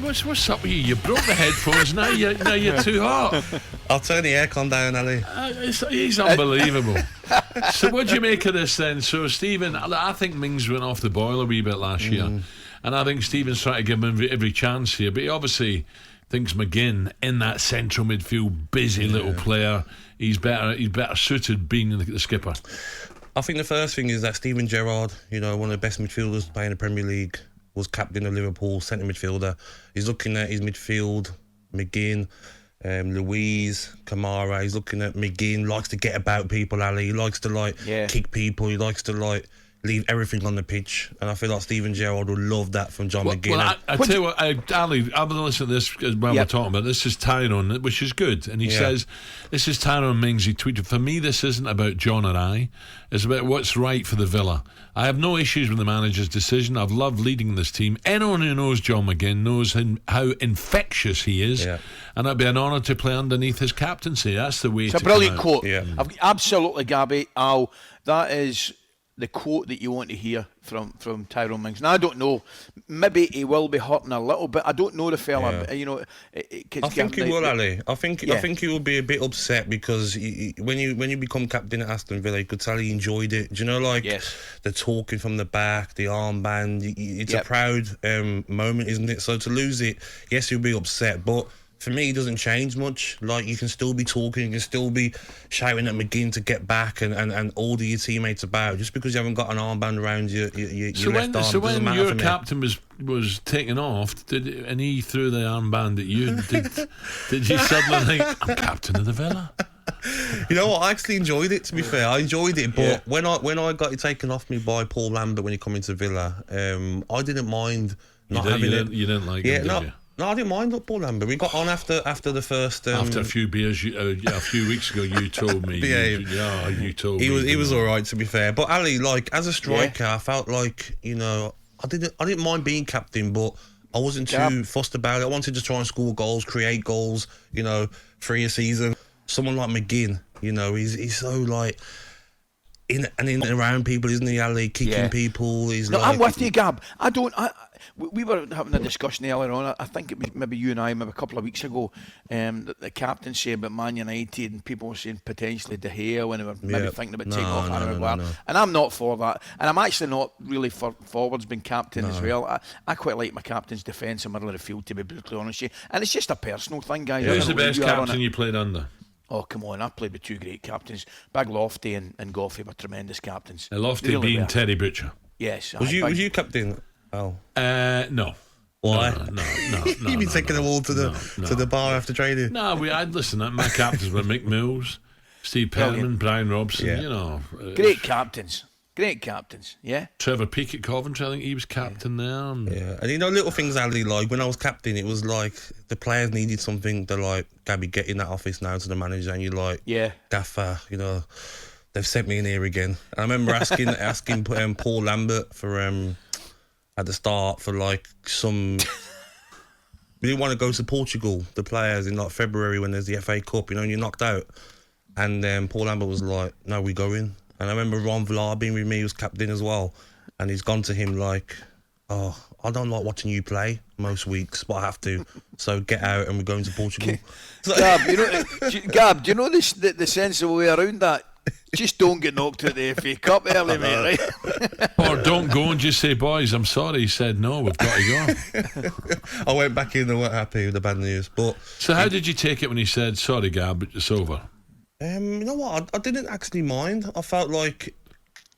What's up with you? You broke the headphones. Now you're too hot. I'll turn the aircon down, Ali. He's unbelievable. So what do you make of this then? So Stephen, I think Mings went off the boil a wee bit last year, and I think Stephen's trying to give him every chance here, but he obviously thinks McGinn in that central midfield, busy little player. He's better suited being the skipper. I think the first thing is that Steven Gerrard, one of the best midfielders to play in the Premier League, was captain of Liverpool, centre midfielder. He's looking at his midfield, McGinn, Louise, Kamara. He's looking at McGinn, likes to get about people, Ali. He likes to kick people. He likes to leave everything on the pitch, and I feel like Steven Gerrard would love that from John McGinn. Well, I tell you what, Ali, I've been listening to this while we're talking about this. Is Tyrone, which is good, and he says, "This is Tyrone Mings." He tweeted, "For me, this isn't about John or I. It's about what's right for the Villa. I have no issues with the manager's decision. I've loved leading this team. Anyone who knows John McGinn knows how infectious he is, and it'd be an honour to play underneath his captaincy." That's the way. It's a brilliant quote. Yeah. Absolutely, Gabby. That is the quote that you want to hear from Tyrone Mings. Now, I don't know, maybe he will be hurting a little bit. I don't know the fella. I think he will, Ali. I think he will be a bit upset because when you become captain at Aston Villa, you could tell he enjoyed it. Do you know, the talking from the back, the armband. It's a proud moment, isn't it? So to lose it, yes, he'll be upset, but for me, it doesn't change much. You can still be talking, you can still be shouting at McGinn to get back and order your teammates about. Just because you haven't got an armband around your left arm. So when your captain was taken off, and he threw the armband at you, did you suddenly think, I'm captain of the Villa? You know what? I actually enjoyed it. To be fair, I enjoyed it. But when I got it taken off me by Paul Lambert when he come into Villa, I didn't mind not having it. You didn't like him, did you? No, I didn't mind Paul Lambert. We got on after the first. After a few beers, a few weeks ago, you told me. You told me he was all right, to be fair. But Ali, as a striker, I felt like I didn't mind being captain, but I wasn't too fussed about it. I wanted to try and score goals, create goals. 3 a season. Someone like McGinn, he's so in and around people, isn't he, Ali? Kicking people. I'm with you, Gab. We were having a discussion earlier on. I think it was maybe you and I, maybe a couple of weeks ago, the captaincy about Man United, and people were saying potentially De Gea when they were maybe thinking about taking off Harry Maguire. And I'm not for that. And I'm actually not really for forwards being captain as well. I quite like my captain's defence and middle of the field, to be brutally honest with you. And it's just a personal thing, guys. Who's the best captain you played under? Oh, come on, I've played with two great captains. Big Lofty and Goffey were tremendous captains. Lofty really being Terry Butcher. Yes. Was you captain? Oh. No. Why? No. You'd be taking them all to the bar after training. No, listen, my captains were Mick Mills, Steve Perriman, Brian Robson, Great captains. Yeah. Trevor Peake at Coventry, I think he was captain there. And little things, Ali, when I was captain, it was the players needed something to Gabby, get in that office now to the manager, and you're Gaffer, they've sent me in here again. And I remember asking Paul Lambert for at the start for some. We didn't want to go to Portugal, the players, in February when there's the FA Cup, and you're knocked out. And Paul Lambert was like, "No, we're going." And I remember Ron Vlaar being with me, he was captain as well, and he's gone to him "Oh, I don't like watching you play most weeks, but I have to. So get out, and we're going to Portugal." Gab, do you know the sensible way around that? Just don't get knocked out the FA Cup early, mate, right? Or don't go and just say, "Boys, I'm sorry." He said, "No, we've got to go." I went back in and weren't happy with the bad news. But so how did you take it when he said, "Sorry, Gab, it's over"? You know what? I didn't actually mind. I felt like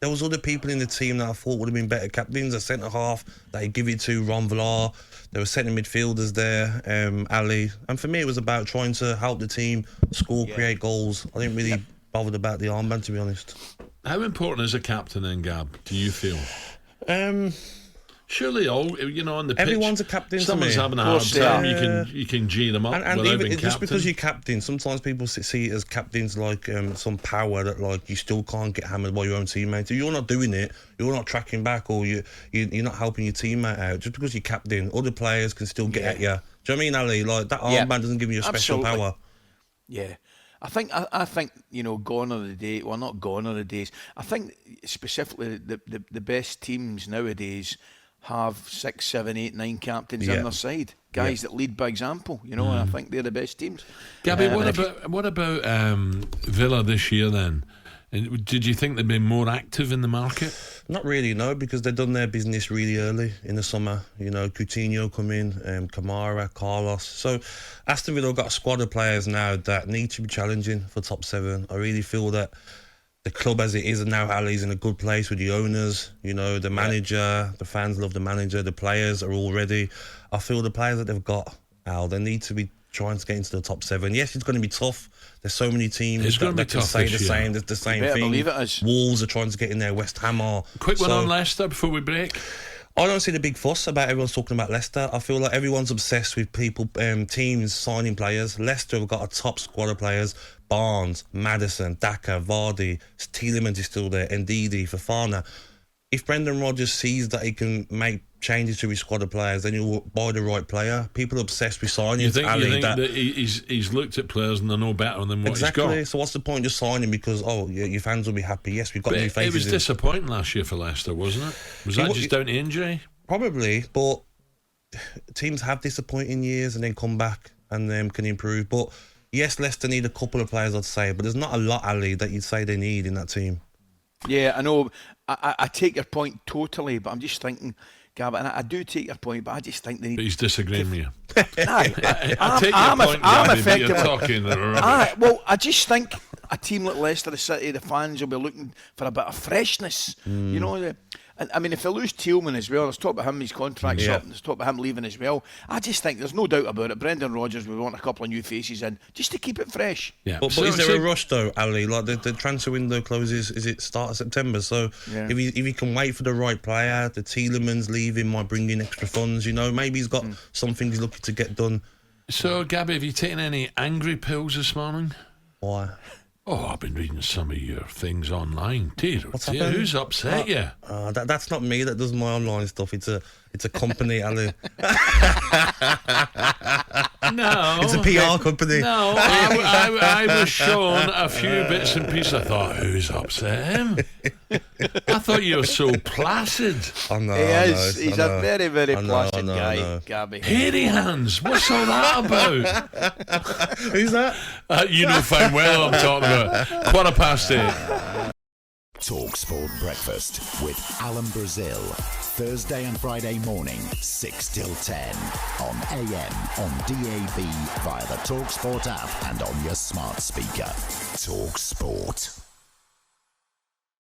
there was other people in the team that I thought would have been better captains. A centre half that he'd give it to, Ron Vlaar. There were centre midfielders there, Ali. And for me, it was about trying to help the team score, create goals. I didn't really bothered about the armband, to be honest. How important is a captain then, Gab, do you feel? Surely all on the pitch, everyone's a captain. Someone's having a hard time. You can G them up and without even being just captain. because you're captain, sometimes people see it as captains some power that you still can't get hammered by your own teammates. If you're not doing it, you're not tracking back, or you're not helping your teammate out. Just because you're captain, other players can still get at you. Do you know what I mean, Ali? That armband doesn't give you a special power. Yeah. I think gone are the days. Well, not gone are the days. I think specifically the best teams nowadays have 6, 7, 8, 9 captains on their side. Guys that lead by example, and I think they're the best teams. Gabby, what about Villa this year then? Did you think they'd be more active in the market? Not really, no, because they've done their business really early in the summer. Coutinho come in, Kamara, Carlos. So Aston Villa got a squad of players now that need to be challenging for top 7. I really feel that the club as it is and now, Ali's in a good place with the owners, the manager, the fans love the manager, the players are all ready. I feel the players that they've got, Al, they need to be trying to get into the top 7. Yes, it's going to be tough. There's so many teams that can say the same. There's the same thing. Believe it is. Wolves are trying to get in there. West Ham are. Quick one on Leicester before we break. I don't see the big fuss about everyone's talking about Leicester. I feel like everyone's obsessed with people, teams signing players. Leicester have got a top squad of players. Barnes, Maddison, Daka, Vardy, Tielemans is still there, Ndidi, Fofana. If Brendan Rodgers sees that he can make changes to his squad of players, then he'll buy the right player. People are obsessed with signing. You think that he's looked at players and they're no better than what he's got? Exactly. So what's the point of just signing because, your fans will be happy? Yes, we've got new faces. It was disappointing last year for Leicester, wasn't it? Was that just down to injury? Probably, but teams have disappointing years and then come back and can improve. But yes, Leicester need a couple of players, I'd say, but there's not a lot, Ali, that you'd say they need in that team. Yeah, I know. I take your point totally, but I'm just thinking, Gabby, and I do take your point, but I just think they need... But he's disagreeing with you. I take your point, Gabby, but you're talking rubbish. Well, I just think a team like Leicester City, the fans will be looking for a bit of freshness. And I mean, if they lose Tielemans as well, there's talk about him, his contract's up, and there's talk about him leaving as well. I just think there's no doubt about it. Brendan Rodgers will want a couple of new faces in just to keep it fresh. Yeah. But is there a rush though, Ali? Like the transfer window closes, is it start of September? So if he can wait for the right player, the Tielemans leaving might bring in extra funds. Maybe he's got something he's looking to get done. So, Gabby, have you taken any angry pills this morning? Why? Oh, I've been reading some of your things online. Who's upset you? That's not me that does my online stuff. It's a company, Ali. No. It's a PR company. No, I was shown a few bits and pieces. I thought, who's upset him? I thought you were so placid. I know. He's a very, very placid guy, Gabby. Hairy hands. What's all that about? Who's that? You know fine well I'm talking about. 8:15. talkSPORT Breakfast with Alan Brazil. Thursday and Friday morning, 6 till 10. On AM, on DAB, via the talkSPORT app and on your smart speaker. talkSPORT.